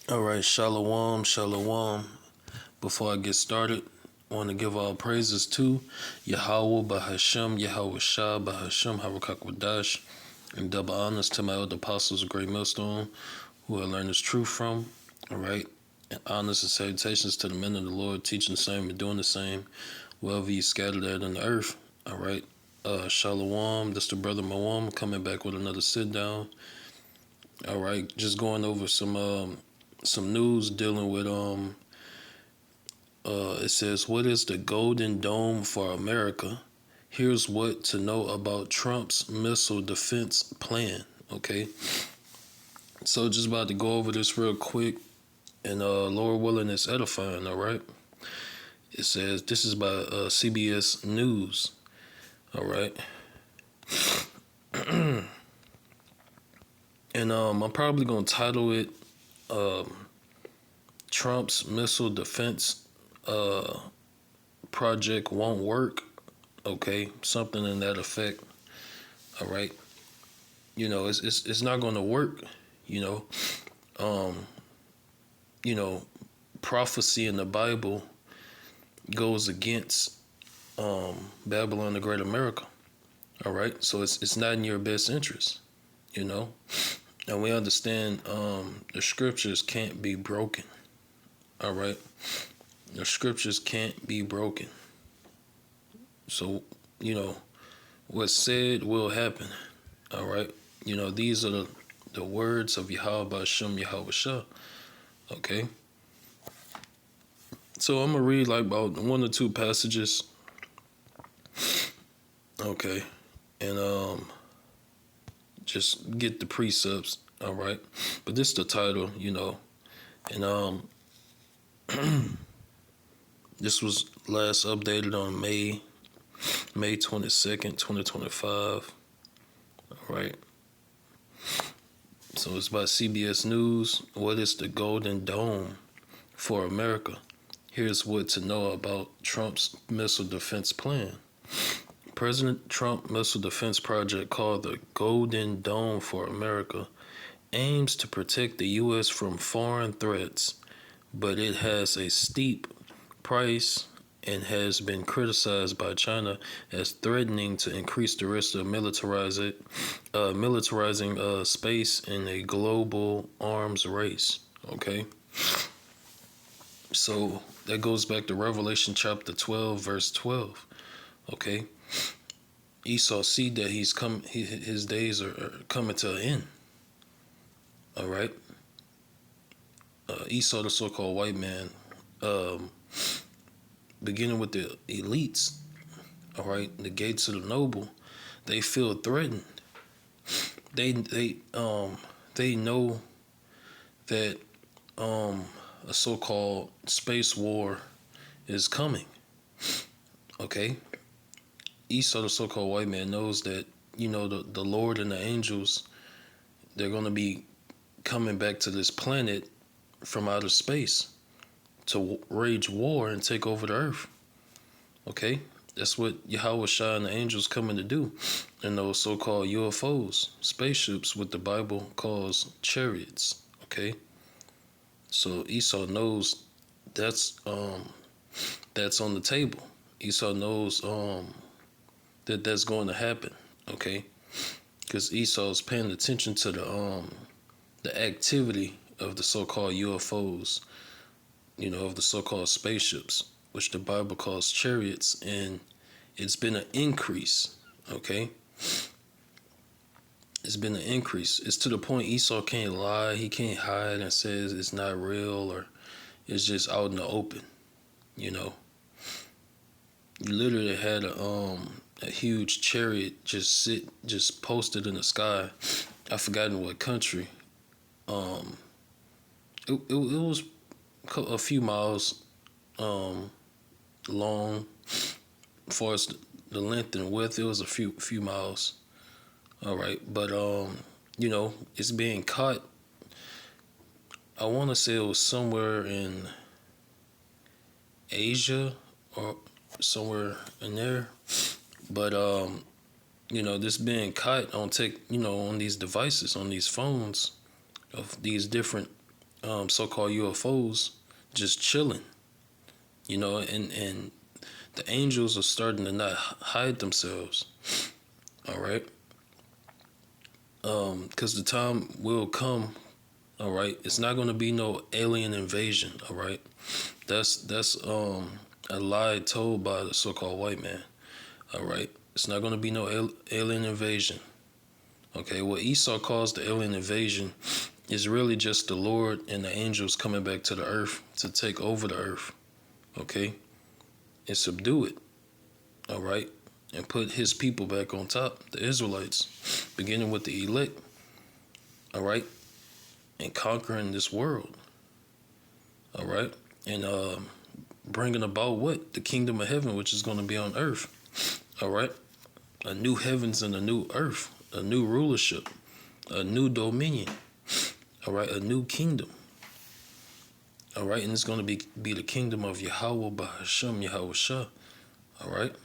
All right, shalom, shalom. Before I get started, I want to give all praises to Yahweh Bahashem, Yahweh Shah Bahashem, Harakakwadash, and double honors to my elder apostles of Great Millstone, who I learned this truth from. All right, and honors and salutations to the men of the Lord, teaching the same and doing the same, wherever you scattered at in the earth. All right, shalom. This the brother Mawam coming back with another sit down. All right, just going over some news dealing with it says, what is the Golden Dome for America? Here's what to know about Trump's missile defense plan. Okay, so just about to go over this real quick, and Lord willing, it's edifying. All right, it says this is by CBS News. All right, and I'm probably gonna title it Trump's missile defense project won't work. Okay, something in that effect. All right, it's not going to work. You know, um, you know, prophecy in the Bible goes against Babylon the Great America. All right, so it's not in your best interest. You know, and we understand the scriptures can't be broken. All right, the scriptures can't be broken. So what's said will happen. All right, these are the words of Yahweh Hashem Yahweh Shah. Okay, so I'm gonna read like about one or two passages. Okay, and just get the precepts. All right, but this is the title, and this was last updated on May 22nd, 2025. All right. So it's by CBS News. What is the Golden Dome for America? Here's what to know about Trump's missile defense plan. President Trump missile defense project called the Golden Dome for America aims to protect the U.S. from foreign threats, but it has a steep price and has been criticized by China as threatening to increase the risk of militarizing space in a global arms race. Okay, so that goes back to Revelation chapter 12, verse 12. Okay, Esau see that his days are coming to an end. All right, Esau, the so-called white man, beginning with the elites. All right, the gates of the noble, they feel threatened. They know that a so-called space war is coming. Okay, Esau, the so-called white man, knows that the Lord and the angels, they're going to be coming back to this planet from outer space to wage war and take over the earth. Okay, that's what Yahweh Shah and the angels coming to do. And those so-called UFOs, spaceships, what the Bible calls chariots. Okay, so Esau knows that's on the table. Esau knows that's going to happen. Okay, because Esau's paying attention to the activity of the so-called UFOs, of the so-called spaceships, which the Bible calls chariots, and it's been an increase. Okay, it's been an increase. It's to the point Esau can't lie, he can't hide and says it's not real or it's just out in the open. You literally had a huge chariot just posted in the sky. I've forgotten what country. It was a few miles long. As far as the length and width, it was a few miles. All right, but it's being caught. I want to say it was somewhere in Asia or somewhere in there, but this being caught on on these devices, on these phones of these different so-called UFOs just chilling, and the angels are starting to not hide themselves. All right, because the time will come. All right, it's not going to be no alien invasion. All right, that's a lie told by the so-called white man. All right, it's not going to be no alien invasion. Okay, what Esau calls the alien invasion is really just the Lord and the angels coming back to the earth to take over the earth. Okay, and subdue it. All right, and put his people back on top, the Israelites, beginning with the elect. All right, and conquering this world. All right, and bringing about what? The kingdom of heaven, which is going to be on earth. All right, a new heavens and a new earth, a new rulership, a new dominion. All right, a new kingdom. All right, and it's going to be the kingdom of Yahweh Bahashem Yahweh Shah. All right.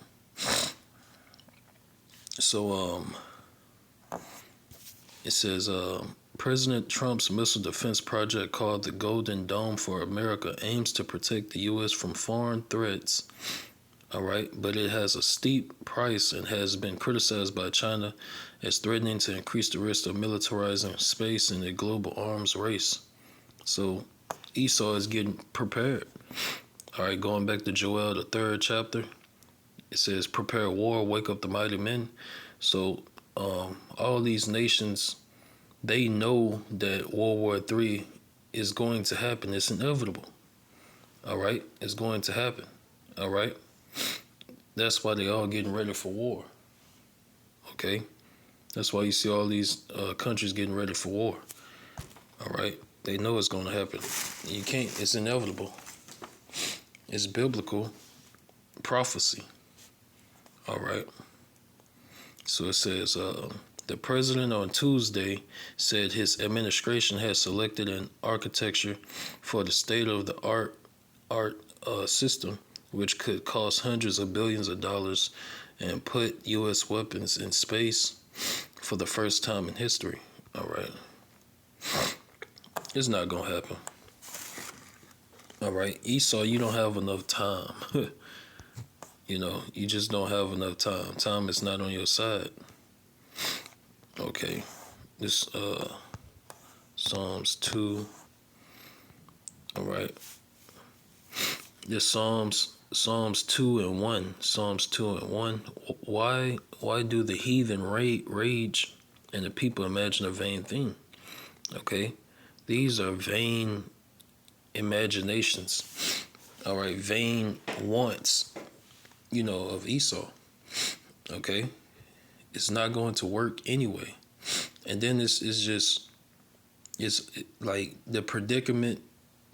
So it says President Trump's missile defense project called the Golden Dome for America aims to protect the U.S. from foreign threats. All right, but it has a steep price and has been criticized by China as threatening to increase the risk of militarizing space in the global arms race. So Esau is getting prepared. All right, going back to Joel, the 3rd chapter, it says, prepare war, wake up the mighty men. So all these nations, they know that World War III is going to happen. It's inevitable. All right, it's going to happen. All right. That's why they all getting ready for war. Okay, that's why you see all these countries getting ready for war. All right, they know it's going to happen. You can't. It's inevitable. It's biblical prophecy. All right. So it says the president on Tuesday said his administration has selected an architecture for the state-of-the-art system, which could cost hundreds of billions of dollars and put U.S. weapons in space for the first time in history. All right. It's not going to happen. All right. Esau, you don't have enough time. You just don't have enough time. Time is not on your side. Okay. This Psalms 2. All right. This Psalms 2 and 1. Psalms 2 and 1. Why do the heathen rage and the people imagine a vain thing? Okay. These are vain imaginations. All right. Vain wants, of Esau. Okay. It's not going to work anyway. And then it's like the predicament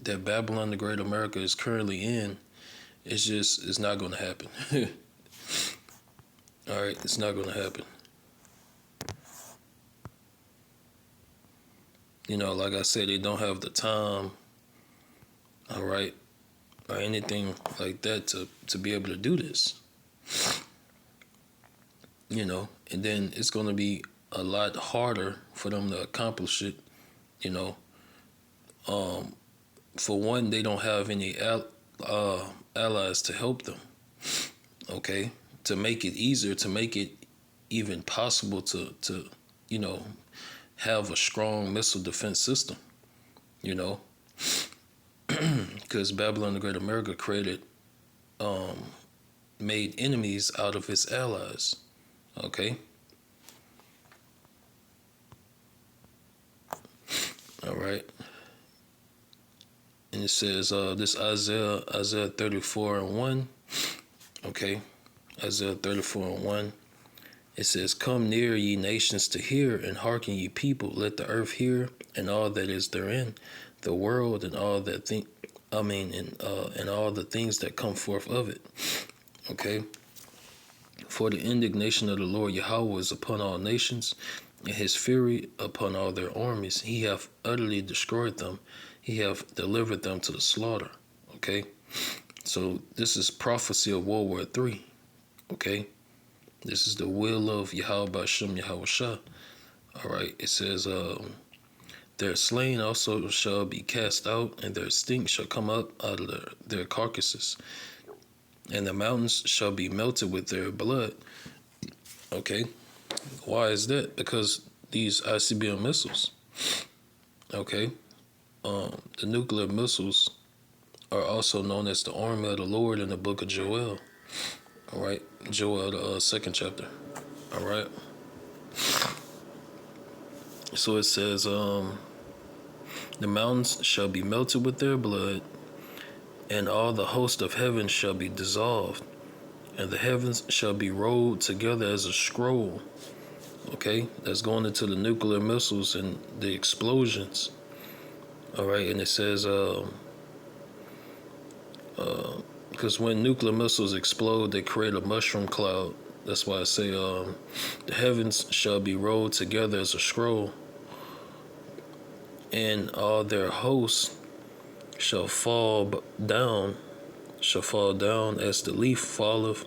that Babylon the Great America is currently in. It's not going to happen. All right, it's not going to happen. Like I said, they don't have the time, all right, or anything like that to be able to do this. And then it's going to be a lot harder for them to accomplish it. For one, they don't have any allies to help them. Okay, to make it easier, to make it even possible to have a strong missile defense system. Because Babylon the Great America made enemies out of its allies. Okay. All right. And it says this Isaiah 34 and 1. Okay. Isaiah 34 and 1. It says, come near, ye nations, to hear, and hearken, ye people. Let the earth hear, and all that is therein, the world, and all that and all the things that come forth of it. Okay. For the indignation of the Lord Yahweh is upon all nations, and his fury upon all their armies. He hath utterly destroyed them. He hath delivered them to the slaughter. Okay. So this is prophecy of World War III. Okay. This is the will of Yahweh Bashem Yahweh Shah. All right. It says, Their slain also shall be cast out, and their stink shall come up out of their carcasses, and the mountains shall be melted with their blood. Okay, why is that? Because these ICBM missiles, okay, the nuclear missiles are also known as the army of the Lord in the book of Joel. All right, Joel, the second chapter. All right. So it says, the mountains shall be melted with their blood, and all the host of heaven shall be dissolved, and the heavens shall be rolled together as a scroll. Okay, that's going into the nuclear missiles and the explosions. All right, and it says, because when nuclear missiles explode, they create a mushroom cloud. That's why I say, the heavens shall be rolled together as a scroll, and all their hosts shall fall down as the leaf falleth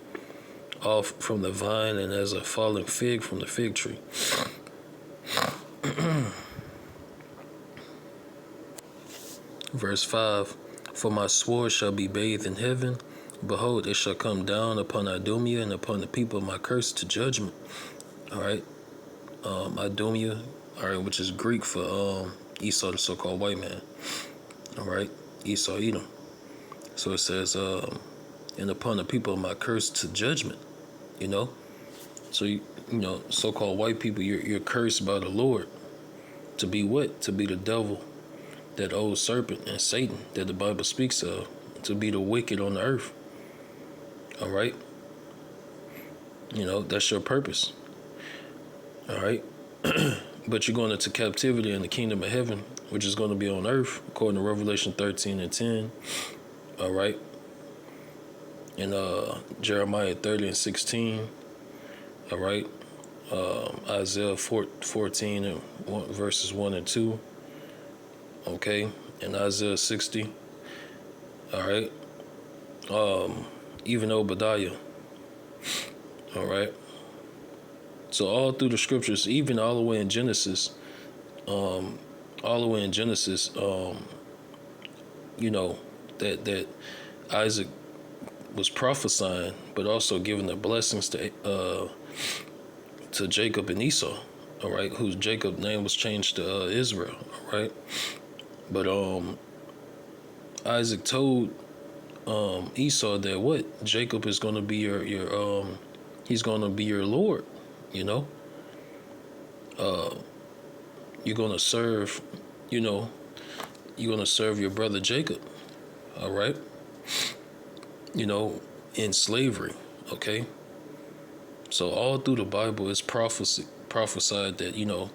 off from the vine, and as a falling fig from the fig tree. Verse 5, for my sword shall be bathed in heaven. Behold, it shall come down upon Idumea and upon the people of my curse to judgment. All right. Idumea, all right, which is Greek for Esau, the so-called white man. All right. Esau, Edom. So it says, and upon the people of my curse to judgment, you know. So, you know, so-called white people, you're cursed by the Lord. To be what? To be the devil, that old serpent, and Satan that the Bible speaks of. To be the wicked on the earth. All right. You know, that's your purpose. All right. But you're going into captivity in the kingdom of heaven, which is going to be on earth, according to Revelation 13:10. All right. And Jeremiah 30:16. All right. Isaiah 14 and verses 1 and 2. Okay. And Isaiah 60. All right. Even Obadiah. All right. So all through the scriptures, even all the way in Genesis, you know, that Isaac was prophesying, but also giving the blessings to Jacob and Esau. All right, whose Jacob's name was changed to Israel. All right, but Isaac told Esau that what Jacob is going to be your he's going to be your Lord. You know, you're going to serve. You know, you're going to serve your brother Jacob. All right. You know, in slavery. Okay. So all through the Bible, it's prophesied that, you know,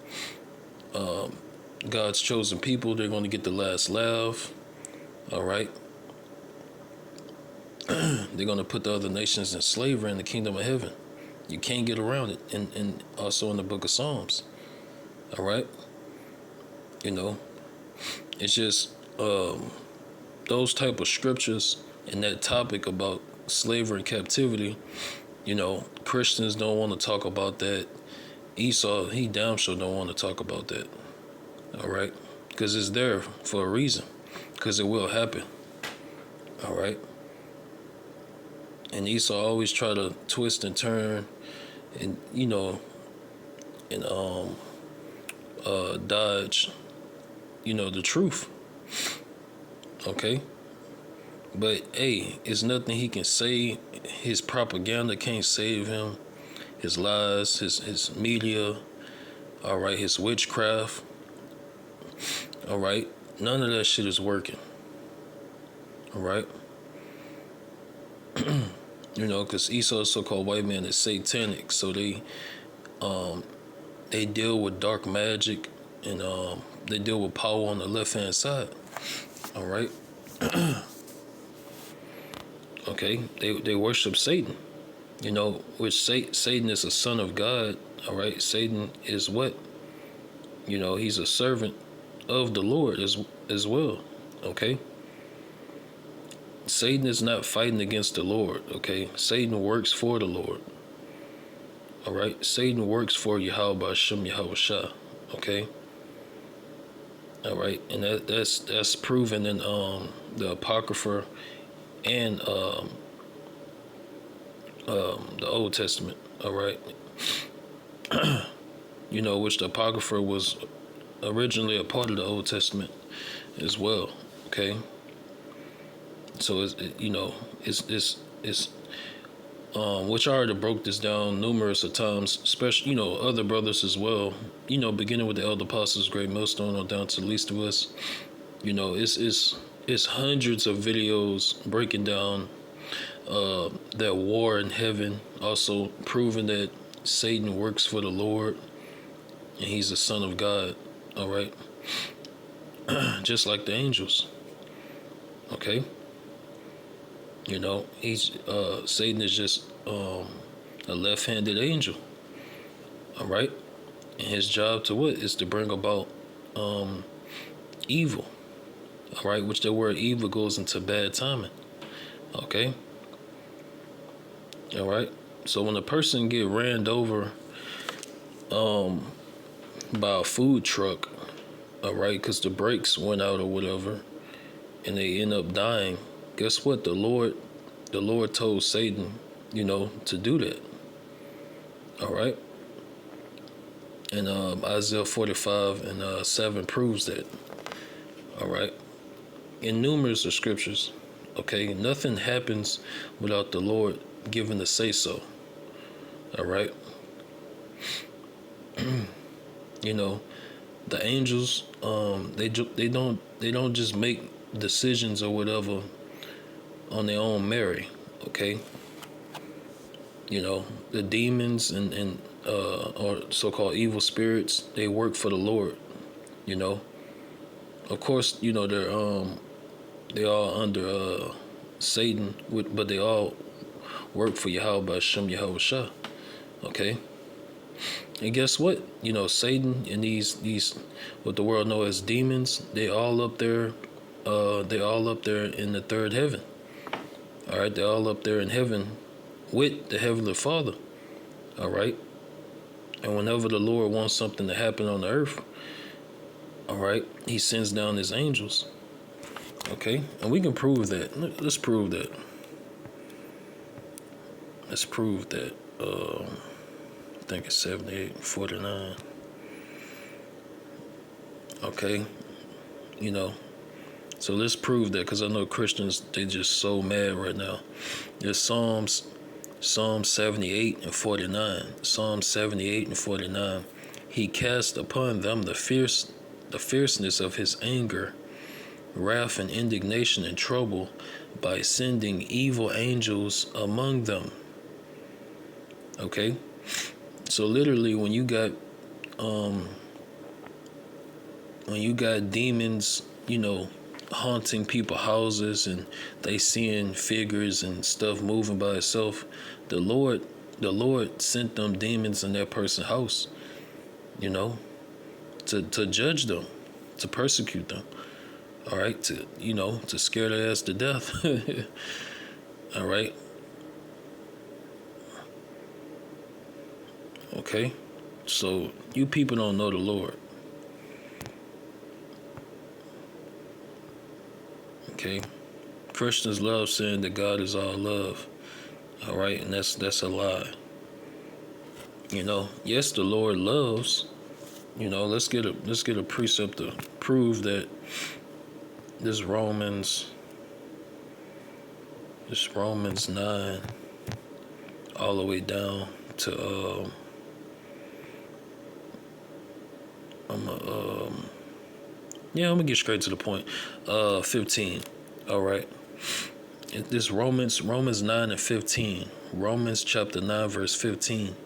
God's chosen people, they're going to get the last laugh. All right. They're going to put the other nations in slavery in the kingdom of heaven. You can't get around it. And also in the book of Psalms. All right. You know, it's just those type of scriptures and that topic about slavery and captivity. You know, Christians don't want to talk about that. Esau, he damn sure don't want to talk about that. All right. Because it's there for a reason. Because it will happen. All right. And Esau always try to twist and turn and, you know, and dodge, you know, the truth. Okay. But hey, it's nothing he can say. His propaganda can't save him. His lies, his media, all right, his witchcraft. All right. None of that shit is working. All right. You know, because Esau's so-called white man is satanic, so they deal with dark magic and they deal with power on the left-hand side. All right. Okay, they worship Satan. You know, which Satan is a son of God. All right, Satan is what? You know, he's a servant of the Lord as well. Okay. Satan is not fighting against the Lord, okay? Satan works for the Lord. All right? Satan works for Yahweh Hashem Yahweh Shah, okay? All right, and that's proven in the Apocrypha and the Old Testament. All right, which the Apocrypha was originally a part of the Old Testament as well. Okay, so it's which I already broke this down numerous of times, especially other brothers as well. Beginning with the Elder Apostles, Great Millstone, on down to the least of us. It's hundreds of videos breaking down that war in heaven, also proving that Satan works for the Lord and he's the son of God. All right, just like the angels. Okay, he's Satan is just a left-handed angel. All right, and his job to what is to bring about evil. All right, which the word evil goes into bad timing. Okay. All right. So when a person get ran over by a food truck, all right, because the brakes went out or whatever, and they end up dying, guess what? The Lord told Satan, to do that. All right. And Isaiah 45 and 7 proves that. All right. In numerous of scriptures, okay, nothing happens without the Lord giving the say so. All right. The angels, they don't just make decisions or whatever on their own merit. Okay. The demons and or so-called evil spirits, they work for the Lord. Of course, they all under Satan, but they all work for Yahweh Shem Yahweh Shah. Okay. And guess what? Satan and these what the world know as demons, they all up there in the third heaven. All right, they're all up there in heaven with the Heavenly Father. All right. And whenever the Lord wants something to happen on the earth, all right, he sends down his angels. Okay, and we can prove that. Let's prove that. Let's prove that. I think it's 78:49. Okay, so let's prove that, because I know Christians, they just so mad right now. There's Psalm 78:49. Psalm 78:49. He cast upon them the fierceness of his anger, wrath and indignation and trouble, by sending evil angels among them. Okay, so literally, when you got demons, haunting people's houses, and they seeing figures and stuff moving by itself, the Lord sent them demons in that person's house, to judge them, to persecute them. All right, to scare their ass to death. All right. Okay. So you people don't know the Lord. Okay. Christians love saying that God is all love. All right, and that's a lie. Yes, the Lord loves. Let's get a precept to prove that. This Romans 9, all the way down to I'm gonna get straight to the point. 15. All right. This Romans 9:15. Romans chapter 9 verse 15.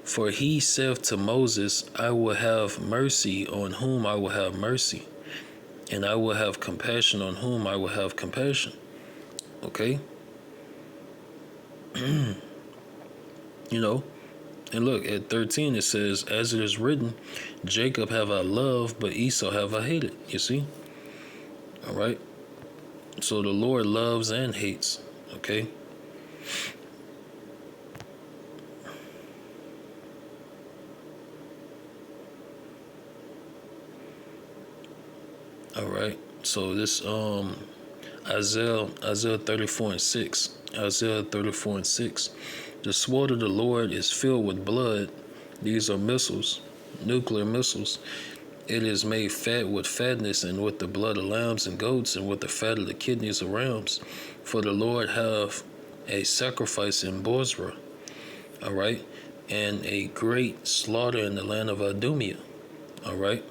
For he saith to Moses, I will have mercy on whom I will have mercy, and I will have compassion on whom I will have compassion. Okay? And look, at 13 it says, as it is written, Jacob have I loved, but Esau have I hated. You see? All right? So the Lord loves and hates. Okay? All right. So this Isaiah 34:6. Isaiah 34:6. The sword of the Lord is filled with blood. These are missiles, nuclear missiles. It is made fat with fatness, and with the blood of lambs and goats, and with the fat of the kidneys of rams. For the Lord have a sacrifice in Bozrah, all right, and a great slaughter in the land of Idumea, all right.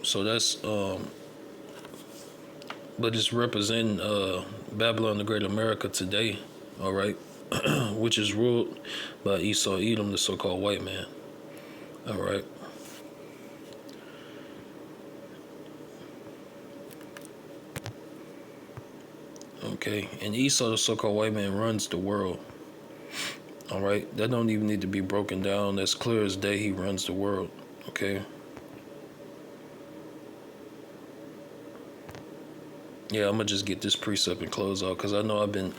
So that's but it's representing Babylon the Great America today, all right, which is ruled by Esau Edom, the so-called white man, all right. Okay, and Esau, the so-called white man, runs the world. All right, that don't even need to be broken down. That's clear as day. He runs the world. Okay. Yeah, I'm gonna just get this precept and close out because I know I've been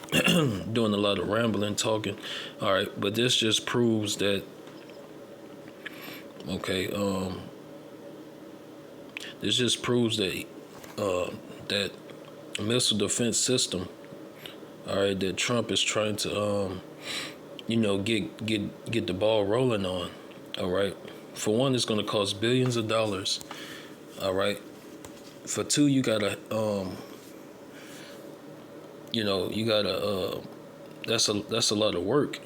doing a lot of rambling, talking. All right, but this just proves that. Okay. This just proves that that missile defense system. All right, that Trump is trying to get the ball rolling on. All right. For one, it's going to cost billions of dollars. All right. For two, you gotta that's a lot of work.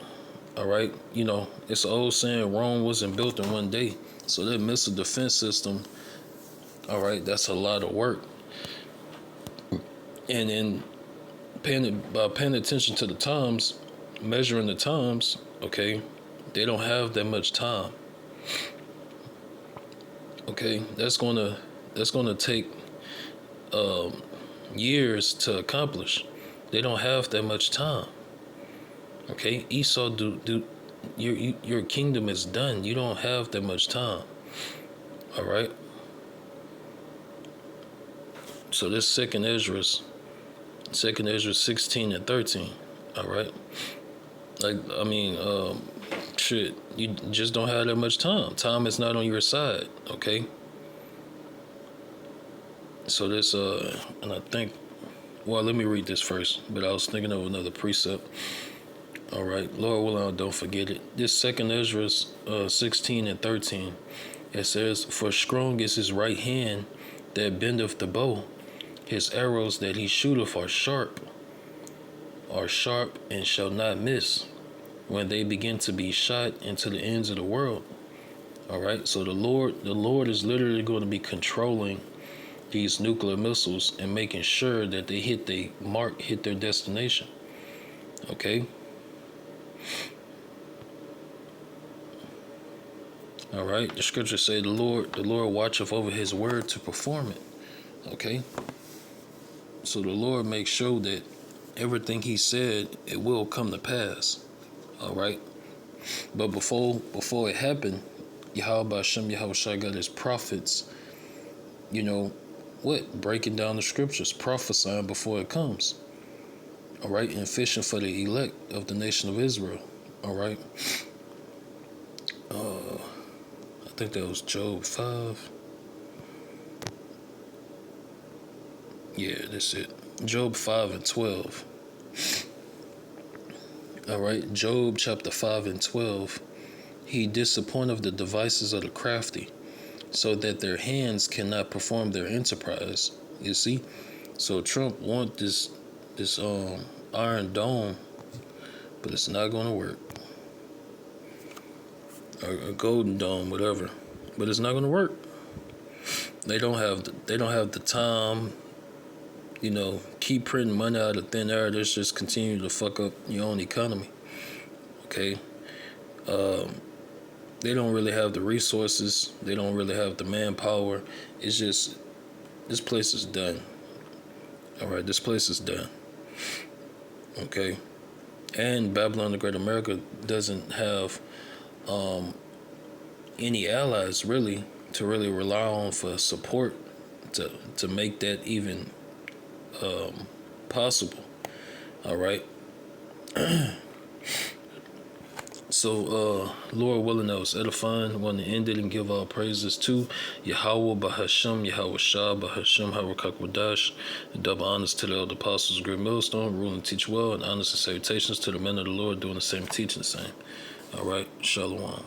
All right. It's an old saying, Rome wasn't built in one day. So that missile defense system, all right, that's a lot of work. And then by paying attention to the times, measuring the times, okay, they don't have that much time. Okay, that's gonna take years to accomplish. They don't have that much time. Okay, Esau, your kingdom is done. You don't have that much time. All right. So this second Ezra 16 and 13. All right. Shit, you just don't have that much time. Time is not on your side. Okay. So this and I think, well, let me read this first. But I was thinking of another precept. All right, Lord willing, don't forget it. This second Ezra 16 and 13. It says, "For strong is his right hand that bendeth the bow. His arrows that he shooteth are sharp and shall not miss, when they begin to be shot into the ends of the world." All right, so the Lord is literally going to be controlling these nuclear missiles and making sure that they hit their destination. Okay. All right. The scriptures say the Lord watcheth over his word to perform it. Okay. So the Lord makes sure that everything he said, it will come to pass. All right. But before it happened, Yahweh Hashem Yahushua got his prophets, breaking down the scriptures, prophesying before it comes. All right. And fishing for the elect of the nation of Israel. All right. I think that was Job 5. Yeah, that's it. Job 5 and 12. All right, Job chapter 5 and 12. He disappointeth the devices of the crafty, so that their hands cannot perform their enterprise. You see? So Trump want this Iron Dome, but it's not going to work. Or a Golden Dome, whatever. But it's not going to work. They don't have the time. Keep printing money out of thin air. That's just continue to fuck up your own economy. Okay. They don't really have the resources. They don't really have the manpower. It's just, this place is done. All right, this place is done. Okay. And Babylon the Great America doesn't have any allies really to really rely on for support to make that even possible. All right. So, Lord willing, that was edifying. Want to end it and give all praises to Yahweh Bahashem, Yahweh Shah Bahashem, Hawakakwadash. Double honors to the elder apostles, great millstone, rule and teach well, and honors and salutations to the men of the Lord doing the same, teaching the same. All right, Shalom.